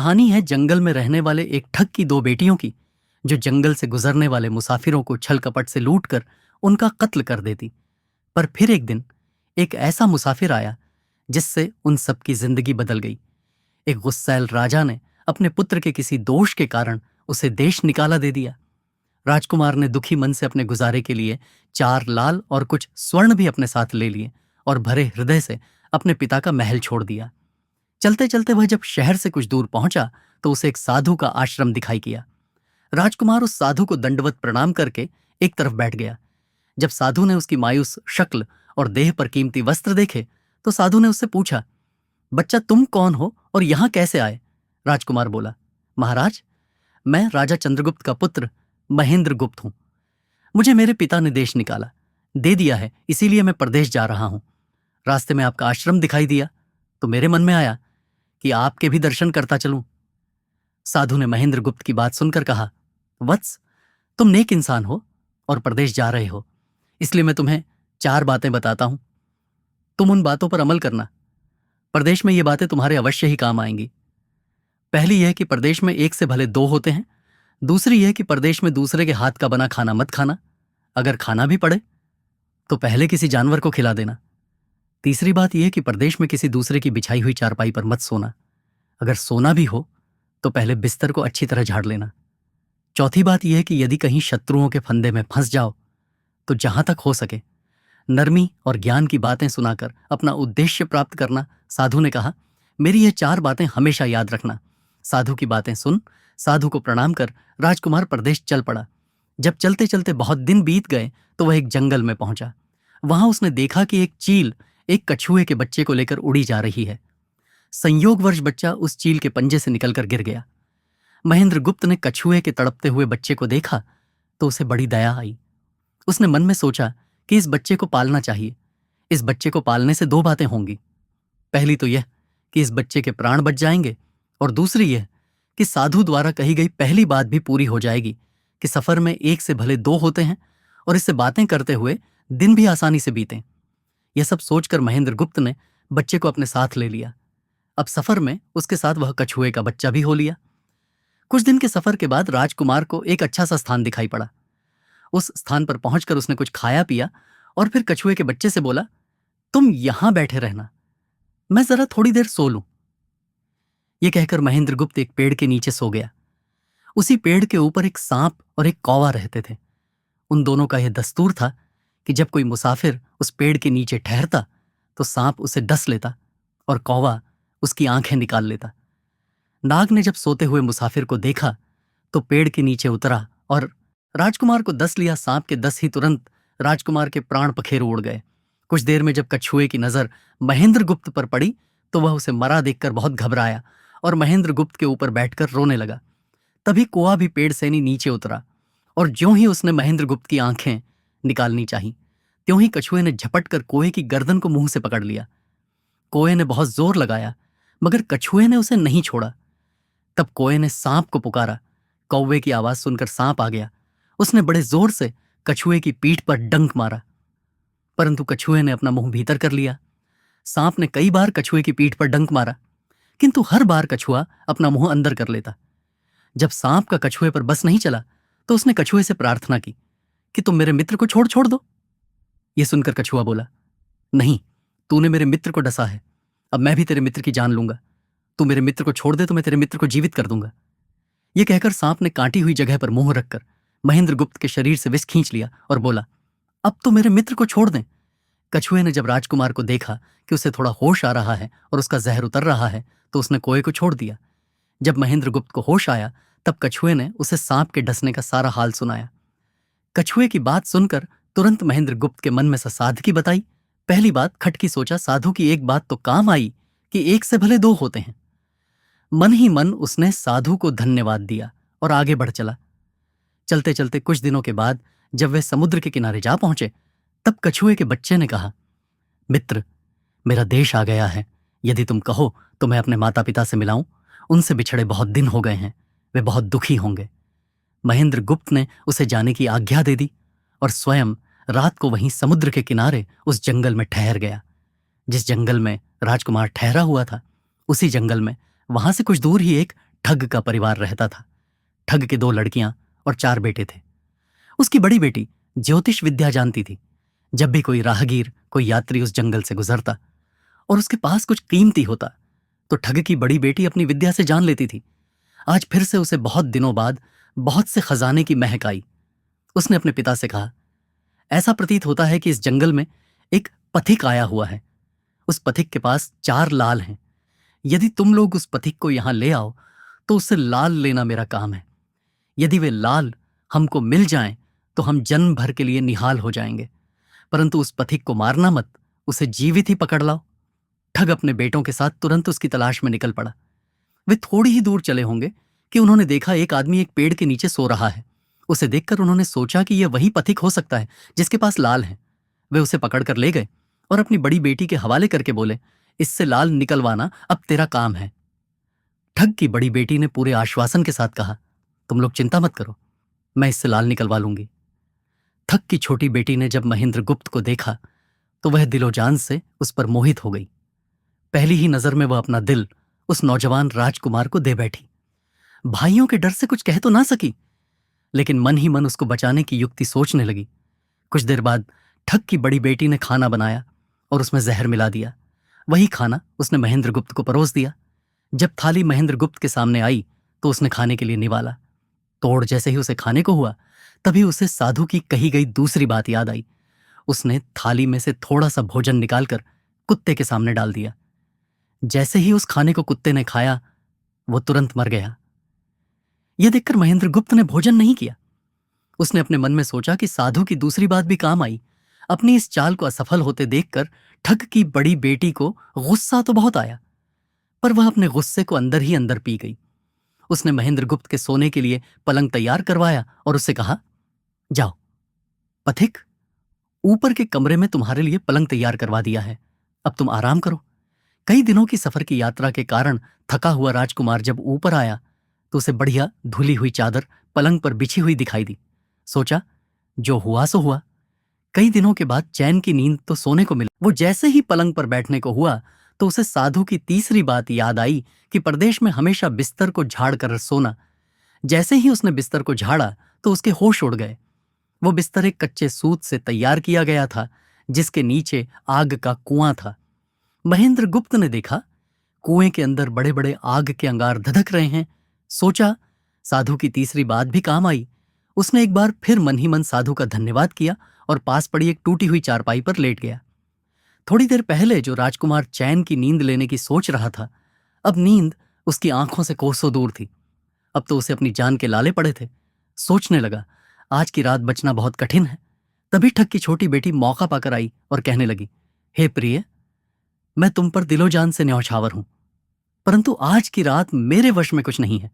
कहानी है जंगल में रहने वाले एक ठग की दो बेटियों की, जो जंगल से गुजरने वाले मुसाफिरों को छल कपट से लूटकर उनका कत्ल कर देती। पर फिर एक दिन एक ऐसा मुसाफिर आया जिससे उन सबकी जिंदगी बदल गई। एक गुस्सैल राजा ने अपने पुत्र के किसी दोष के कारण उसे देश निकाला दे दिया। राजकुमार ने दुखी मन से अपने गुजारे के लिए 4 लाल और कुछ स्वर्ण भी अपने साथ ले लिए और भरे हृदय से अपने पिता का महल छोड़ दिया। चलते चलते वह जब शहर से कुछ दूर पहुंचा तो उसे एक साधु का आश्रम दिखाई किया। राजकुमार उस साधु को दंडवत प्रणाम करके एक तरफ बैठ गया। जब साधु ने उसकी मायूस शक्ल और देह पर कीमती वस्त्र देखे तो साधु ने उससे पूछा, बच्चा तुम कौन हो और यहां कैसे आए? राजकुमार बोला, महाराज, मैं राजा चंद्रगुप्त का पुत्र महेंद्र गुप्त हूं। मुझे मेरे पिता ने देश निकाला दे दिया है, इसीलिए मैं परदेश जा रहा हूं। रास्ते में आपका आश्रम दिखाई दिया तो मेरे मन में आया कि आपके भी दर्शन करता चलूं। साधु ने महेंद्र गुप्त की बात सुनकर कहा, वत्स, तुम नेक इंसान हो और परदेश जा रहे हो, इसलिए मैं तुम्हें 4 बातें बताता हूं। तुम उन बातों पर अमल करना। परदेश में ये बातें तुम्हारे अवश्य ही काम आएंगी। पहली यह कि परदेश में एक से भले 2 होते हैं। दूसरी यह कि परदेश में दूसरे के हाथ का बना खाना मत खाना। अगर खाना भी पड़े तो पहले किसी जानवर को खिला देना। तीसरी बात यह कि परदेश में किसी दूसरे की बिछाई हुई चारपाई पर मत सोना। अगर सोना भी हो तो पहले बिस्तर को अच्छी तरह झाड़ लेना। चौथी बात यह कि यदि कहीं शत्रुओं के फंदे में फंस जाओ तो जहां तक हो सके नरमी और ज्ञान की बातें सुनाकर अपना उद्देश्य प्राप्त करना। साधु ने कहा, मेरी ये 4 बातें हमेशा याद रखना। साधु की बातें सुन साधु को प्रणाम कर राजकुमार परदेश चल पड़ा। जब चलते चलते बहुत दिन बीत गए तो वह एक जंगल में पहुंचा। वहां उसने देखा कि एक चील एक कछुए के बच्चे को लेकर उड़ी जा रही है। संयोगवश बच्चा उस चील के पंजे से निकलकर गिर गया। महेंद्र गुप्त ने कछुए के तड़पते हुए बच्चे को देखा तो उसे बड़ी दया आई। उसने मन में सोचा कि इस बच्चे को पालना चाहिए। इस बच्चे को पालने से 2 बातें होंगी। पहली तो यह कि इस बच्चे के प्राण बच जाएंगे और दूसरी यह कि साधु द्वारा कही गई पहली बात भी पूरी हो जाएगी कि सफर में एक से भले 2 होते हैं और इससे बातें करते हुए दिन भी आसानी से बीतें। यह सब सोचकर महेंद्र गुप्त ने बच्चे को अपने साथ ले लिया। अब सफर में उसके साथ वह कछुए का बच्चा भी हो लिया। कुछ दिन के सफर के बाद राजकुमार को एक अच्छा सा स्थान दिखाई पड़ा। उस स्थान पर पहुंचकर उसने कुछ खाया पिया और फिर कछुए के बच्चे से बोला, तुम यहां बैठे रहना, मैं जरा थोड़ी देर सो लूं। यह कहकर महेंद्र गुप्त एक पेड़ के नीचे सो गया। उसी पेड़ के ऊपर एक सांप और एक कौवा रहते थे। उन दोनों का यह दस्तूर था कि जब कोई मुसाफिर उस पेड़ के नीचे ठहरता तो सांप उसे डस लेता और कौवा उसकी आंखें निकाल लेता। नाग ने जब सोते हुए मुसाफिर को देखा तो पेड़ के नीचे उतरा और राजकुमार को डस लिया। सांप के डस ही तुरंत राजकुमार के प्राण पखेरु उड़ गए। कुछ देर में जब कछुए की नजर महेंद्र गुप्त पर पड़ी तो वह उसे मरा देखकर बहुत घबराया और महेंद्र गुप्त के ऊपर बैठकर रोने लगा। तभी कौवा भी पेड़ से नीचे उतरा और ज्यों ही उसने महेंद्र गुप्त की आंखें निकालनी चाही, त्यों ही कछुए ने झपट कर कौवे की गर्दन को मुंह से पकड़ लिया। कौवे ने बहुत जोर लगाया मगर कछुए ने उसे नहीं छोड़ा। तब कौवे ने सांप को पुकारा। कौवे की आवाज सुनकर सांप आ गया। उसने बड़े जोर से कछुए की पीठ पर डंक मारा, परंतु कछुए ने अपना मुंह भीतर कर लिया। सांप ने कई बार कछुए की पीठ पर डंक मारा, किंतु हर बार कछुआ अपना मुंह अंदर कर लेता। जब सांप का कछुए पर बस नहीं चला तो उसने कछुए से प्रार्थना की कि तुम मेरे मित्र को छोड़ दो। यह सुनकर कछुआ बोला, नहीं, तूने मेरे मित्र को डसा है, अब मैं भी तेरे मित्र की जान लूंगा। तू मेरे मित्र को छोड़ दे तो मैं तेरे मित्र को जीवित कर दूंगा। यह कहकर सांप ने काटी हुई जगह पर मुंह रखकर महेंद्र गुप्त के शरीर से विष खींच लिया और बोला, अब तो मेरे मित्र को छोड़ दें। कछुए ने जब राजकुमार को देखा कि उसे थोड़ा होश आ रहा है और उसका जहर उतर रहा है तो उसने कौवे को छोड़ दिया। जब महेंद्र गुप्त को होश आया तब कछुए ने उसे सांप के डसने का सारा हाल सुनाया। कछुए की बात सुनकर तुरंत महेंद्र गुप्त के मन में सा सादगी बताई। पहली बात खटकी सोचा, साधु की एक बात तो काम आई कि एक से भले 2 होते हैं। मन ही मन उसने साधु को धन्यवाद दिया और आगे बढ़ चला। चलते चलते कुछ दिनों के बाद जब वे समुद्र के किनारे जा पहुंचे तब कछुए के बच्चे ने कहा, मित्र, मेरा देश आ गया है। यदि तुम कहो तो मैं अपने माता पिता से मिलाऊं। उनसे बिछड़े बहुत दिन हो गए हैं, वे बहुत दुखी होंगे। महेंद्र गुप्त ने उसे जाने की आज्ञा दे दी और स्वयं रात को वहीं समुद्र के किनारे उस जंगल में ठहर गया। जिस जंगल में राजकुमार ठहरा हुआ था उसी जंगल में वहां से कुछ दूर ही एक ठग का परिवार रहता था। ठग के 2 लड़कियां और 4 बेटे थे। उसकी बड़ी बेटी ज्योतिष विद्या जानती थी। जब भी कोई राहगीर, कोई यात्री उस जंगल से गुजरता और उसके पास कुछ कीमती होता, तो ठग की बड़ी बेटी अपनी विद्या से जान लेती थी। आज फिर से उसे बहुत दिनों बाद बहुत से खजाने की महक आई। उसने अपने पिता से कहा, ऐसा प्रतीत होता है कि इस जंगल में एक पथिक आया हुआ है। उस पथिक के पास 4 लाल हैं। यदि तुम लोग उस पथिक को यहां ले आओ तो उससे लाल लेना मेरा काम है। यदि वे लाल हमको मिल जाएं तो हम जन्म भर के लिए निहाल हो जाएंगे, परंतु उस पथिक को मारना मत, उसे जीवित ही पकड़ लाओ। ठग अपने बेटों के साथ तुरंत उसकी तलाश में निकल पड़ा। वे थोड़ी ही दूर चले होंगे कि उन्होंने देखा एक आदमी एक पेड़ के नीचे सो रहा है। उसे देखकर उन्होंने सोचा कि यह वही पथिक हो सकता है जिसके पास लाल है। वे उसे पकड़कर ले गए और अपनी बड़ी बेटी के हवाले करके बोले, इससे लाल निकलवाना अब तेरा काम है। ठग की बड़ी बेटी ने पूरे आश्वासन के साथ कहा, तुम लोग चिंता मत करो, मैं इससे लाल निकलवा लूंगी। ठग की छोटी बेटी ने जब महेंद्र गुप्त को देखा तो वह दिलो जान से उस पर मोहित हो गई। पहली ही नजर में वह अपना दिल उस नौजवान राजकुमार को दे बैठी। भाइयों के डर से कुछ कह तो ना सकी, लेकिन मन ही मन उसको बचाने की युक्ति सोचने लगी। कुछ देर बाद ठग की बड़ी बेटी ने खाना बनाया और उसमें जहर मिला दिया। वही खाना उसने महेंद्र गुप्त को परोस दिया। जब थाली महेंद्र गुप्त के सामने आई तो उसने खाने के लिए निवाला। तोड़ जैसे ही उसे खाने को हुआ, तभी उसे साधु की कही गई दूसरी बात याद आई। उसने थाली में से थोड़ा सा भोजन निकालकर कुत्ते के सामने डाल दिया। जैसे ही उस खाने को कुत्ते ने खाया, वो तुरंत मर गया। यह देखकर महेंद्र गुप्त ने भोजन नहीं किया। उसने अपने मन में सोचा कि साधु की दूसरी बात भी काम आई। अपनी इस चाल को असफल होते देखकर ठग की बड़ी बेटी को गुस्सा तो बहुत आया, पर वह अपने गुस्से को अंदर ही अंदर पी गई। उसने महेंद्र गुप्त के सोने के लिए पलंग तैयार करवाया और उससे कहा, जाओ पथिक, ऊपर के कमरे में तुम्हारे लिए पलंग तैयार करवा दिया है, अब तुम आराम करो। कई दिनों की सफर की यात्रा के कारण थका हुआ राजकुमार जब ऊपर आया तो उसे बढ़िया धुली हुई चादर पलंग पर बिछी हुई दिखाई दी। सोचा, जो हुआ सो हुआ। कई दिनों के बाद चैन की नींद तो सोने को मिली। वो जैसे ही पलंग पर बैठने को हुआ तो उसे साधु की तीसरी बात याद आई कि प्रदेश में हमेशा बिस्तर को झाड़ कर सोना। जैसे ही उसने बिस्तर को झाड़ा तो उसके होश उड़ गए। वो बिस्तर एक कच्चे सूत से तैयार किया गया था, जिसके नीचे आग का कुआं था। महेंद्र गुप्त ने देखा कुएं के अंदर बड़े बड़े आग के अंगार धधक रहे हैं। सोचा, साधु की तीसरी बात भी काम आई। उसने एक बार फिर मन ही मन साधु का धन्यवाद किया और पास पड़ी एक टूटी हुई चारपाई पर लेट गया। थोड़ी देर पहले जो राजकुमार चैन की नींद लेने की सोच रहा था, अब नींद उसकी आंखों से कोसों दूर थी। अब तो उसे अपनी जान के लाले पड़े थे। सोचने लगा, आज की रात बचना बहुत कठिन है। तभी ठग की छोटी बेटी मौका पाकर आई और कहने लगी, हे प्रिय, मैं तुम पर दिलो जान से न्यौछावर हूं, परंतु आज की रात मेरे वश में कुछ नहीं है।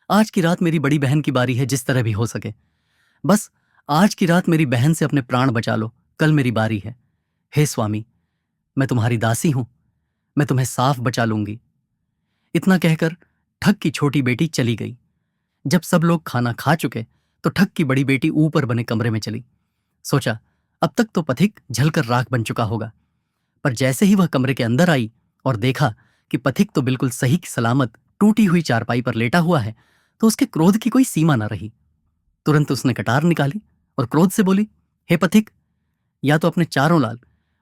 आज की रात मेरी बड़ी बहन की बारी है, जिस तरह भी हो सके। बस आज की रात मेरी बहन से अपने प्राण बचा लो, कल मेरी बारी है। हे स्वामी, मैं तुम्हारी दासी हूं, मैं तुम्हें साफ बचा लूंगी। इतना कहकर ठग की छोटी बेटी चली गई। जब सब लोग खाना खा चुके तो ठग की बड़ी बेटी ऊपर बने कमरे में चली। सोचा, अब तक तो पथिक जलकर राख बन चुका होगा। पर जैसे ही वह कमरे के अंदर आई और देखा कि पथिक तो बिल्कुल सही सलामत टूटी हुई चारपाई पर लेटा हुआ है, तो उसके क्रोध की कोई सीमा न रही। तुरंत उसने कटार निकाली और क्रोध से बोली, हे पथिक, या तो अपने चारों लाल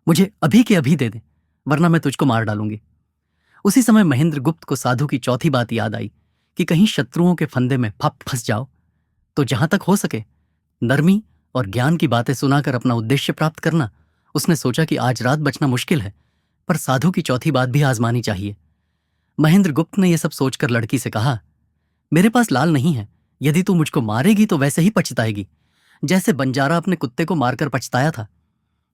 मुझे अभी के अभी दे दे, वरना मैं तुझको मार डालूंगी। उसी समय महेंद्र गुप्त को साधु की चौथी बात याद आई कि कहीं शत्रुओं के फंदे में फंस जाओ, तो जहां तक हो सके नरमी और ज्ञान की बातें सुनाकर अपना उद्देश्य प्राप्त करना। उसने सोचा कि आज रात बचना मुश्किल है, पर साधु की चौथी बात भी आजमानी चाहिए। महेंद्र गुप्त ने यह सब सोचकर लड़की से कहा, मेरे पास लाल नहीं है, यदि तू मुझको मारेगी तो वैसे ही पछताएगी, जैसे बंजारा अपने कुत्ते को मारकर पछताया था।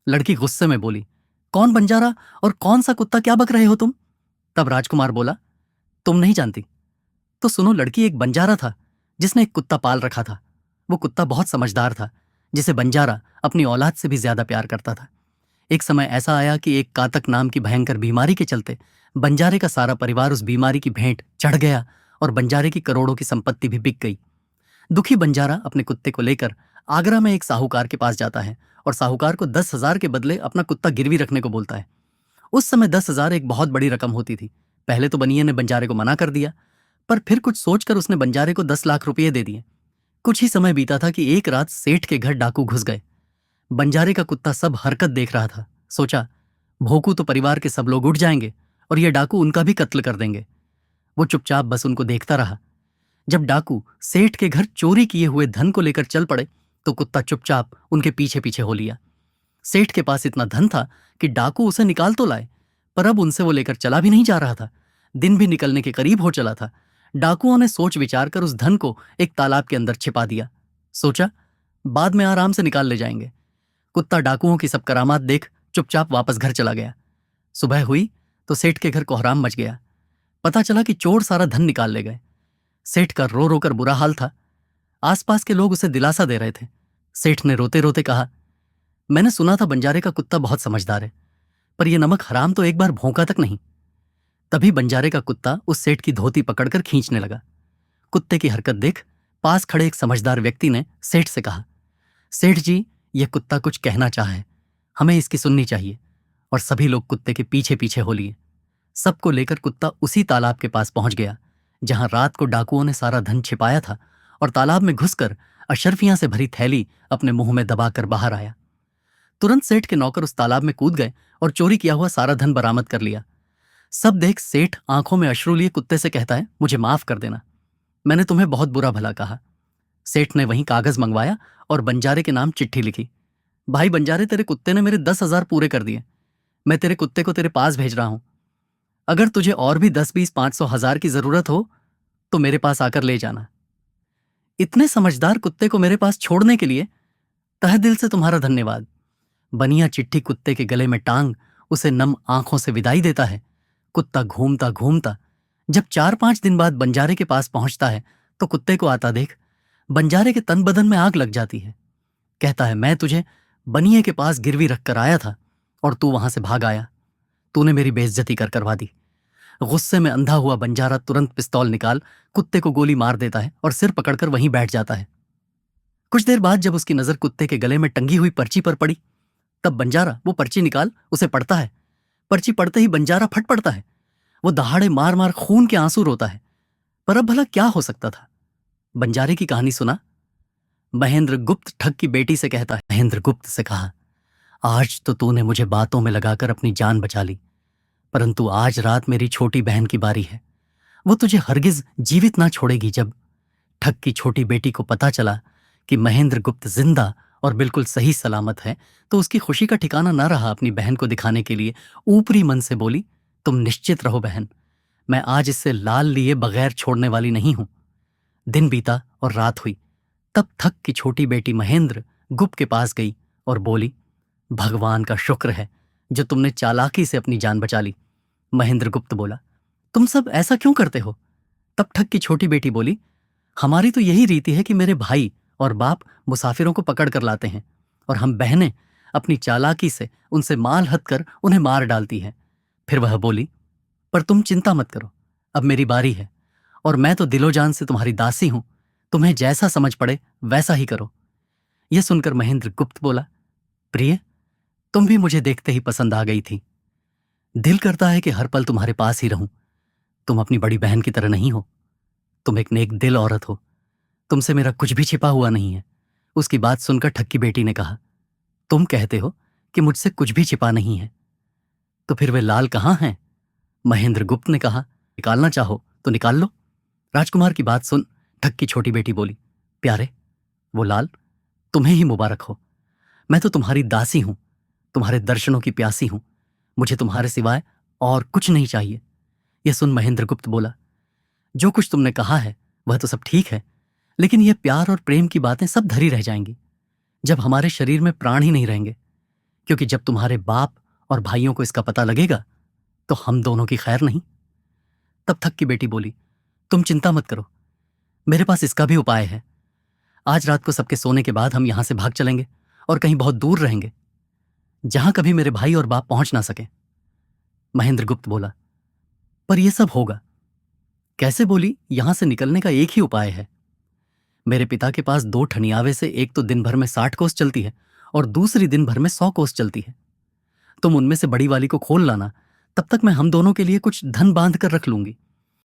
लड़की गुस्से में बोली, कौन बंजारा और कौन सा कुत्ता, क्या बक रहे हो तुम? तब राजकुमार बोला, तुम नहीं जानती? तो सुनो लड़की, एक बंजारा था जिसने एक कुत्ता पाल रखा था। वो कुत्ता बहुत समझदार था, जिसे बंजारा अपनी औलाद से भी ज्यादा प्यार करता था। एक समय ऐसा आया कि एक कातक नाम की भयंकर बीमारी के चलते बंजारे का सारा परिवार उस बीमारी की भेंट चढ़ गया और बंजारे की करोड़ों की संपत्ति भी बिक गई। दुखी बंजारा अपने कुत्ते को लेकर आगरा में एक साहूकार के पास जाता है और साहूकार को 10,000 के बदले अपना कुत्ता गिरवी रखने को बोलता है। उस समय 10,000 एक बहुत बड़ी रकम होती थी। पहले तो बनिए ने बंजारे को मना कर दिया, पर फिर कुछ सोचकर उसने बंजारे को 10 लाख रुपये दे दिए। कुछ ही समय बीता था कि एक रात सेठ के घर डाकू घुस गए। बंजारे का कुत्ता सब हरकत देख रहा था। सोचा, भोकू तो परिवार के सब लोग उठ जाएंगे और ये डाकू उनका भी कत्ल कर देंगे। वो चुपचाप बस उनको देखता रहा। जब डाकू सेठ के घर चोरी किए हुए धन को लेकर चल पड़े तो कुत्ता चुपचाप उनके पीछे पीछे हो लिया। सेठ के पास इतना धन था कि डाकू उसे निकाल तो लाए, पर अब उनसे वो लेकर चला भी नहीं जा रहा था। दिन भी निकलने के करीब हो चला था। डाकुओं ने सोच विचार कर उस धन को एक तालाब के अंदर छिपा दिया। सोचा, बाद में आराम से निकाल ले जाएंगे। कुत्ता डाकुओं की सब करामात देख चुपचाप वापस घर चला गया। सुबह हुई तो सेठ के घर कोहराम मच गया। पता चला कि चोर सारा धन निकाल ले गए। सेठ का रो रो कर बुरा हाल था। आसपास के लोग उसे दिलासा दे रहे थे। सेठ ने रोते रोते कहा, मैंने सुना था बंजारे का कुत्ता बहुत समझदार है, पर यह नमक हराम तो एक बार भौंका तक नहीं। तभी बंजारे का कुत्ता उस सेठ की धोती पकड़कर खींचने लगा। कुत्ते की हरकत देख पास खड़े एक समझदार व्यक्ति ने सेठ से कहा, सेठ जी, यह कुत्ता कुछ कहना चाहा है, हमें इसकी सुननी चाहिए। और सभी लोग कुत्ते के पीछे पीछे हो लिए। सबको लेकर कुत्ता उसी तालाब के पास पहुंच गया जहां रात को डाकुओं ने सारा धन छिपाया था, और तालाब में घुसकर अशर्फियां से भरी थैली अपने मुंह में दबाकर बाहर आया। तुरंत सेठ के नौकर उस तालाब में कूद गए और चोरी किया हुआ सारा धन बरामद कर लिया। सब देख सेठ आंखों में अश्रु लिए कुत्ते से कहता है, मुझे माफ कर देना, मैंने तुम्हें बहुत बुरा भला कहा। सेठ ने वहीं कागज मंगवाया और बंजारे के नाम चिट्ठी लिखी। भाई बंजारे, तेरे कुत्ते ने मेरे 10,000 पूरे कर दिए। मैं तेरे कुत्ते को तेरे पास भेज रहा हूं। अगर तुझे और भी 10, 20, 500, 1000 की जरूरत हो तो मेरे पास आकर ले जाना। इतने समझदार कुत्ते को मेरे पास छोड़ने के लिए तहे दिल से तुम्हारा धन्यवाद। बनिया चिट्ठी कुत्ते के गले में टांग उसे नम आंखों से विदाई देता है। कुत्ता घूमता घूमता जब 4-5 दिन बाद बंजारे के पास पहुंचता है तो कुत्ते को आता देख बंजारे के तन बदन में आग लग जाती है। कहता है, मैं तुझे बनिए के पास गिरवी रखकर आया था और तू वहां से भाग आया। तूने मेरी बेइज्जती कर करवा दी। गुस्से में अंधा हुआ बंजारा तुरंत पिस्तौल निकाल कुत्ते को गोली मार देता है और सिर पकड़कर वहीं बैठ जाता है। कुछ देर बाद जब उसकी नजर कुत्ते के गले में टंगी हुई पर्ची पर पड़ी तब बंजारा वो पर्ची निकाल उसे पढ़ता है। पर्ची पढ़ते ही बंजारा फट पड़ता है। वो दहाड़े मार मार खून के आंसू रोता है। पर अब भला क्या हो सकता था? बंजारे की कहानी सुना। महेंद्र गुप्त ठग की बेटी से कहता है, महेंद्र गुप्त से कहा, आज तो तूने मुझे बातों में लगाकर अपनी जान बचा ली, परंतु आज रात मेरी छोटी बहन की बारी है। वो तुझे हरगिज जीवित ना छोड़ेगी। जब ठग की छोटी बेटी को पता चला कि महेंद्र गुप्त जिंदा और बिल्कुल सही सलामत है तो उसकी खुशी का ठिकाना ना रहा। अपनी बहन को दिखाने के लिए ऊपरी मन से बोली, तुम निश्चित रहो बहन, मैं आज इससे लाल लिए बगैर छोड़ने वाली नहीं हूं। दिन बीता और रात हुई। तब ठग की छोटी बेटी महेंद्र गुप्त के पास गई और बोली, भगवान का शुक्र है जो तुमने चालाकी से अपनी जान बचा ली। महेंद्र गुप्त बोला, तुम सब ऐसा क्यों करते हो? तब ठग की छोटी बेटी बोली, हमारी तो यही रीति है कि मेरे भाई और बाप मुसाफिरों को पकड़ कर लाते हैं और हम बहनें अपनी चालाकी से उनसे माल हथ कर उन्हें मार डालती हैं। फिर वह बोली, पर तुम चिंता मत करो, अब मेरी बारी है और मैं तो दिलो जान से तुम्हारी दासी हूं। तुम्हें जैसा समझ पड़े वैसा ही करो। यह सुनकर महेंद्र गुप्त बोला, प्रिय, तुम भी मुझे देखते ही पसंद आ गई थी। दिल करता है कि हर पल तुम्हारे पास ही रहूं। तुम अपनी बड़ी बहन की तरह नहीं हो। तुम एक नेक दिल औरत हो। तुमसे मेरा कुछ भी छिपा हुआ नहीं है। उसकी बात सुनकर ठग की बेटी ने कहा, तुम कहते हो कि मुझसे कुछ भी छिपा नहीं है, तो फिर वे लाल कहाँ हैं? महेंद्र गुप्त ने कहा, निकालना चाहो तो निकाल लो। राजकुमार की बात सुन ठग की छोटी बेटी बोली, प्यारे, वो लाल तुम्हें ही मुबारक हो। मैं तो तुम्हारी दासी हूं, तुम्हारे दर्शनों की प्यासी हूं। मुझे तुम्हारे सिवाय और कुछ नहीं चाहिए। यह सुन महेंद्र गुप्त बोला, जो कुछ तुमने कहा है वह तो सब ठीक है, लेकिन यह प्यार और प्रेम की बातें सब धरी रह जाएंगी जब हमारे शरीर में प्राण ही नहीं रहेंगे, क्योंकि जब तुम्हारे बाप और भाइयों को इसका पता लगेगा तो हम दोनों की खैर नहीं। तब ठग की बेटी बोली, तुम चिंता मत करो, मेरे पास इसका भी उपाय है। आज रात को सबके सोने के बाद हम यहां से भाग चलेंगे और कहीं बहुत दूर रहेंगे जहां कभी मेरे भाई और बाप पहुंच ना सके। महेंद्र गुप्त बोला, पर यह सब होगा कैसे? बोली, यहां से निकलने का एक ही उपाय है। मेरे पिता के पास 2 ठनियावे से एक तो दिन भर में 60 कोस चलती है और दूसरी दिन भर में 100 कोस चलती है। तुम उनमें से बड़ी वाली को खोल लाना, तब तक मैं हम दोनों के लिए कुछ धन बांध कर रख लूंगी।